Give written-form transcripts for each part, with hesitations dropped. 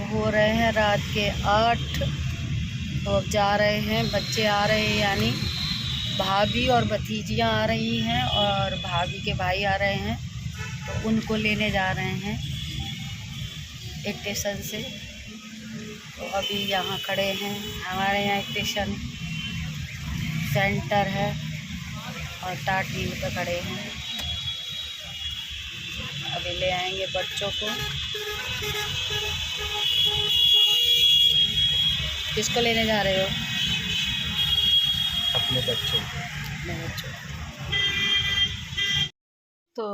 हो रहे हैं रात के 8। तो अब जा रहे हैं, बच्चे आ रहे हैं, यानी भाभी और भतीजियाँ आ रही हैं और भाभी के भाई आ रहे हैं। तो उनको लेने जा रहे हैं स्टेशन से। तो अभी यहाँ खड़े हैं, हमारे यहाँ स्टेशन सेंटर है और टाट मील पर खड़े हैं। अभी ले आएंगे बच्चों को। किसको लेने जा रहे हो? अपने बच्चों को। अपने बच्चों को। तो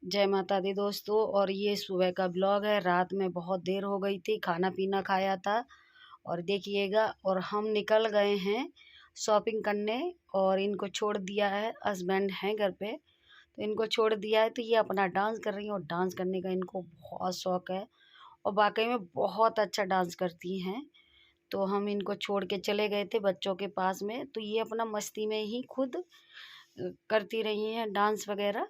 जय माता दी दोस्तों। और ये सुबह का ब्लॉग है। रात में बहुत देर हो गई थी, खाना पीना खाया था और देखिएगा। और हम निकल गए हैं शॉपिंग करने और इनको छोड़ दिया है, हस्बैंड हैं घर पे तो इनको छोड़ दिया है। तो ये अपना डांस कर रही हैं और डांस करने का इनको बहुत शौक है और वाकई में बहुत अच्छा डांस करती हैं। तो हम इनको छोड़ के चले गए थे बच्चों के पास में। तो ये अपना मस्ती में ही खुद करती रही हैं डांस वगैरह।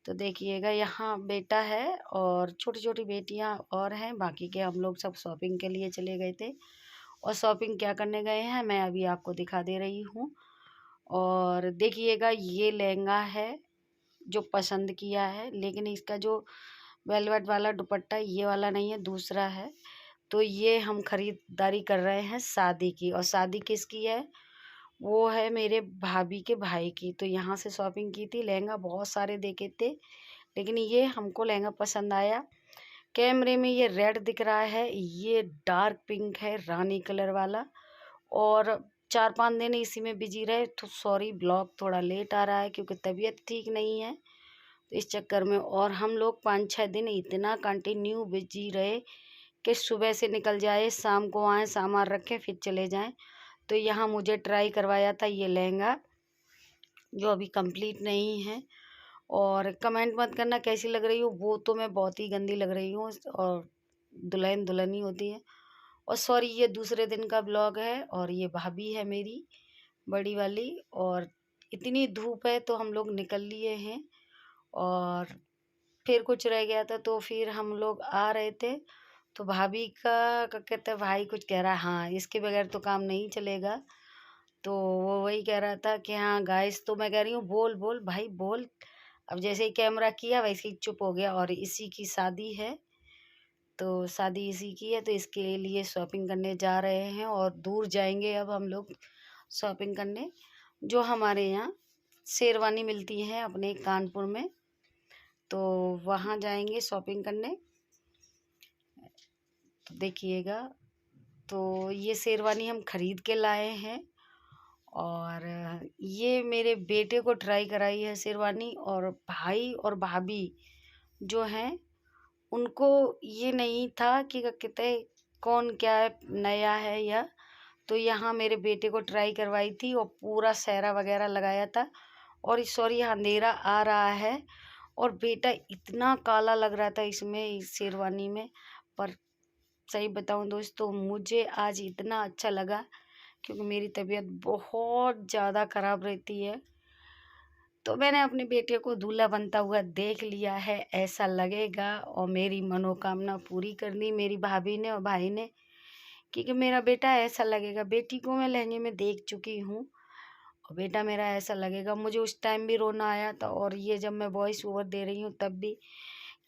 तो देखिएगा, यहाँ बेटा है और छोटी छोटी बेटियाँ और हैं। बाकी के हम लोग सब शॉपिंग के लिए चले गए थे। और शॉपिंग क्या करने गए हैं मैं अभी आपको दिखा दे रही हूँ। और देखिएगा, ये लहंगा है जो पसंद किया है, लेकिन इसका जो वेलवेट वाला दुपट्टा ये वाला नहीं है, दूसरा है। तो ये हम खरीदारी कर रहे हैं शादी की। और शादी किसकी है? वो है मेरे भाभी के भाई की। तो यहाँ से शॉपिंग की थी। लहंगा बहुत सारे देखे थे, लेकिन ये हमको लहंगा पसंद आया। कैमरे में ये रेड दिख रहा है, ये डार्क पिंक है, रानी कलर वाला। और 4-5 दिन इसी में बिजी रहे। तो सॉरी, ब्लॉग थोड़ा लेट आ रहा है क्योंकि तबीयत ठीक नहीं है, तो इस चक्कर में। और हम लोग 5-6 दिन इतना कंटिन्यू बिजी रहे कि सुबह से निकल जाए, शाम को आए, सामान रखें, फिर चले जाएं। तो यहाँ मुझे ट्राई करवाया था ये लहंगा, जो अभी कंप्लीट नहीं है। और कमेंट मत करना कैसी लग रही हो, वो तो मैं बहुत ही गंदी लग रही हूँ और दुल्हन दुल्हन ही होती है। और सॉरी, ये दूसरे दिन का ब्लॉग है। और ये भाभी है मेरी बड़ी वाली। और इतनी धूप है तो हम लोग निकल लिए हैं। और फिर कुछ रह गया था तो फिर हम लोग आ रहे थे। तो भाभी का क्या कहते हैं, भाई कुछ कह रहा है, हाँ इसके बगैर तो काम नहीं चलेगा। तो वो वही कह रहा था कि हाँ गाइस, तो मैं कह रही हूँ बोल बोल भाई बोल। अब जैसे ही कैमरा किया वैसे ही चुप हो गया। और इसी की शादी है, तो शादी इसी की है, तो इसके लिए शॉपिंग करने जा रहे हैं। और दूर जाएंगे अब हम लोग शॉपिंग करने, जो हमारे यहाँ शेरवानी मिलती है अपने कानपुर में। तो वहाँ जाएंगे शॉपिंग करने। तो देखिएगा, तो ये शेरवानी हम खरीद के लाए हैं। और ये मेरे बेटे को ट्राई कराई है शेरवानी। और भाई और भाभी जो हैं उनको ये नहीं था कि क्या कहते हैं, कौन क्या नया है या। तो यहाँ मेरे बेटे को ट्राई करवाई थी और पूरा सेहरा वगैरह लगाया था। और सॉरी, अंधेरा आ रहा है और बेटा इतना काला लग रहा था इसमें, इस शेरवानी में। पर सही बताऊं दोस्तों, मुझे आज इतना अच्छा लगा क्योंकि मेरी तबीयत बहुत ज़्यादा ख़राब रहती है। तो मैंने अपने बेटे को दूल्हा बनता हुआ देख लिया है, ऐसा लगेगा। और मेरी मनोकामना पूरी कर दी मेरी भाभी ने और भाई ने, क्योंकि मेरा बेटा ऐसा लगेगा। बेटी को मैं लहंगे में देख चुकी हूँ और बेटा मेरा ऐसा लगेगा। मुझे उस टाइम भी रोना आया था और ये जब मैं वॉइस ओवर दे रही हूँ तब भी।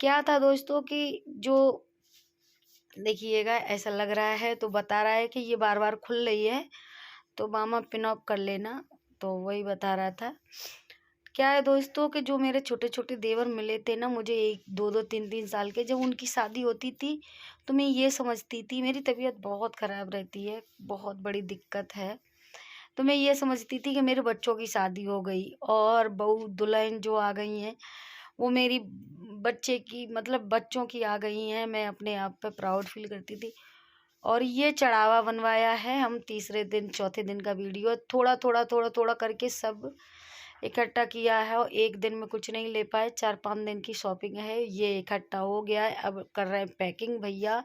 क्या था दोस्तों कि जो देखिएगा, ऐसा लग रहा है तो बता रहा है कि ये बार बार खुल रही है, तो मामा पिन ऑफ कर लेना। तो वही बता रहा था। क्या है दोस्तों कि जो मेरे छोटे छोटे देवर मिले थे ना मुझे, 1-2-3-3 साल के, जब उनकी शादी होती थी तो मैं ये समझती थी, मेरी तबीयत बहुत ख़राब रहती है, बहुत बड़ी दिक्कत है। तो मैं ये समझती थी कि मेरे बच्चों की शादी हो गई और बहू दुल्हन जो आ गई हैं वो मेरी बच्चे की, मतलब बच्चों की आ गई हैं। मैं अपने आप पे प्राउड फील करती थी। और ये चढ़ावा बनवाया है हम तीसरे दिन चौथे दिन का वीडियो, थोड़ा थोड़ा करके सब इकट्ठा किया है। और एक दिन में कुछ नहीं ले पाए, 4-5 दिन की शॉपिंग है। ये इकट्ठा हो गया है, अब कर रहे हैं पैकिंग भैया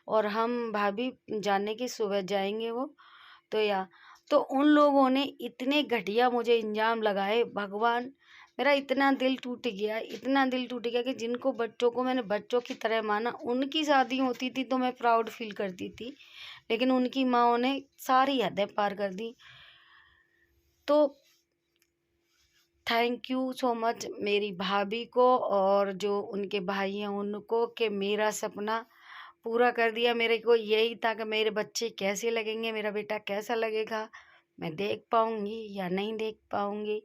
और हम भाभी जाने की, सुबह जाएंगे वो। तो उन लोगों ने इतने घटिया मुझे इल्ज़ाम लगाए, भगवान। मेरा इतना दिल टूट गया, इतना दिल टूट गया कि जिनको बच्चों को मैंने बच्चों की तरह माना, उनकी शादी होती थी तो मैं प्राउड फील करती थी, लेकिन उनकी माँओं ने सारी हदें पार कर दी। तो थैंक यू सो मच मेरी भाभी को और जो उनके भाई हैं उनको, कि मेरा सपना पूरा कर दिया। मेरे को यही था कि मेरे बच्चे कैसे लगेंगे, मेरा बेटा कैसा लगेगा, मैं देख पाऊँगी या नहीं देख पाऊँगी,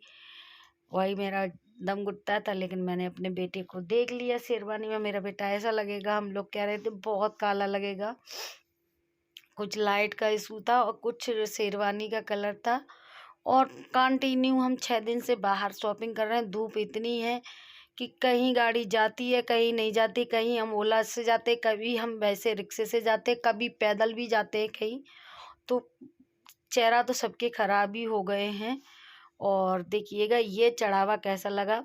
वही मेरा दम घुटता था। लेकिन मैंने अपने बेटे को देख लिया शेरवानी में, मेरा बेटा ऐसा लगेगा। हम लोग कह रहे थे बहुत काला लगेगा, कुछ लाइट का इशू था और कुछ शेरवानी का कलर था। और कंटिन्यू हम 6 दिन से बाहर शॉपिंग कर रहे हैं। धूप इतनी है कि कहीं गाड़ी जाती है, कहीं नहीं जाती, कहीं हम ओला से जाते, कभी हम वैसे रिक्शे से जाते, कभी पैदल भी जाते हैं कहीं। तो चेहरा तो सबके खराब ही हो गए हैं। और देखिएगा ये चढ़ावा कैसा लगा।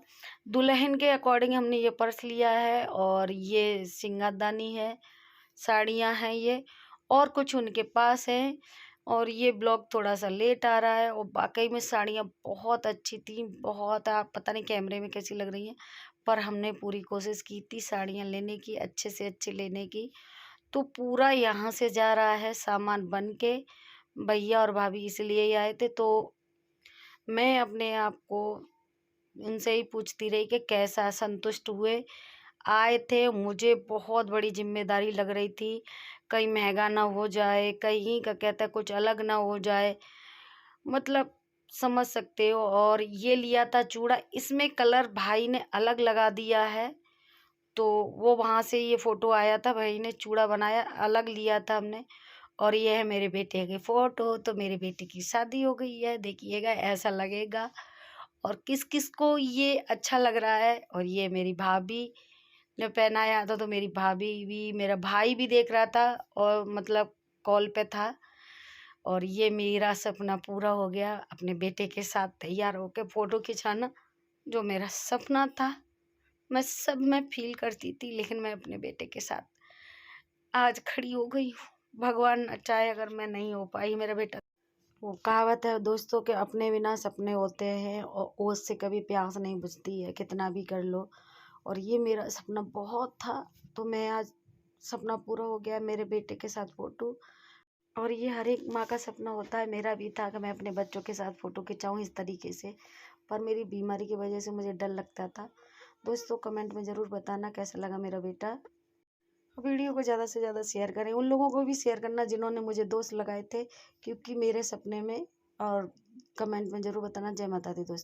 दुल्हन के अकॉर्डिंग हमने ये पर्स लिया है और ये सिंगारदानी है, साड़ियाँ हैं ये, और कुछ उनके पास है। और ये ब्लॉग थोड़ा सा लेट आ रहा है और वाकई में साड़ियाँ बहुत अच्छी थी, बहुत। आप पता नहीं कैमरे में कैसी लग रही हैं, पर हमने पूरी कोशिश की थी साड़ियाँ लेने की, अच्छे से अच्छे लेने की। तो पूरा यहाँ से जा रहा है सामान बन के। भैया और भाभी इसलिए ही आए थे। तो मैं अपने आप को उनसे ही पूछती रही कि कैसा, संतुष्ट हुए? आए थे, मुझे बहुत बड़ी जिम्मेदारी लग रही थी, कहीं महंगा ना हो जाए, कहीं का कहता है कुछ अलग ना हो जाए, मतलब समझ सकते हो। और ये लिया था चूड़ा, इसमें कलर भाई ने अलग लगा दिया है, तो वो वहाँ से ये फोटो आया था, भाई ने चूड़ा बनाया अलग लिया था हमने। और ये है मेरे बेटे की फोटो। तो मेरे बेटे की शादी हो गई है, देखिएगा ऐसा लगेगा। और किस किस को ये अच्छा लग रहा है। और ये मेरी भाभी ने पहनाया था, तो मेरी भाभी भी, मेरा भाई भी देख रहा था और मतलब कॉल पे था। और ये मेरा सपना पूरा हो गया, अपने बेटे के साथ तैयार होकर फोटो खिंचाना, जो मेरा सपना था। मैं सब में फील करती थी, लेकिन मैं अपने बेटे के साथ आज खड़ी हो गई हूँ। भगवान न चाहे अगर मैं नहीं हो पाई मेरा बेटा। वो कहावत है दोस्तों के, अपने बिना सपने होते हैं और ओस से कभी प्यास नहीं बुझती है, कितना भी कर लो। और ये मेरा सपना बहुत था, तो मैं आज सपना पूरा हो गया, मेरे बेटे के साथ फोटो। और ये हर एक माँ का सपना होता है, मेरा भी था कि मैं अपने बच्चों के साथ फ़ोटो खिंचाऊँ इस तरीके से। पर मेरी बीमारी की वजह से मुझे डर लगता था। दोस्तों कमेंट में ज़रूर बताना कैसा लगा मेरा बेटा। वीडियो को ज़्यादा से ज़्यादा शेयर करें, उन लोगों को भी शेयर करना जिन्होंने मुझे दोस्त लगाए थे, क्योंकि मेरे सपने में। और कमेंट में ज़रूर बताना। जय माता दी दोस्तों।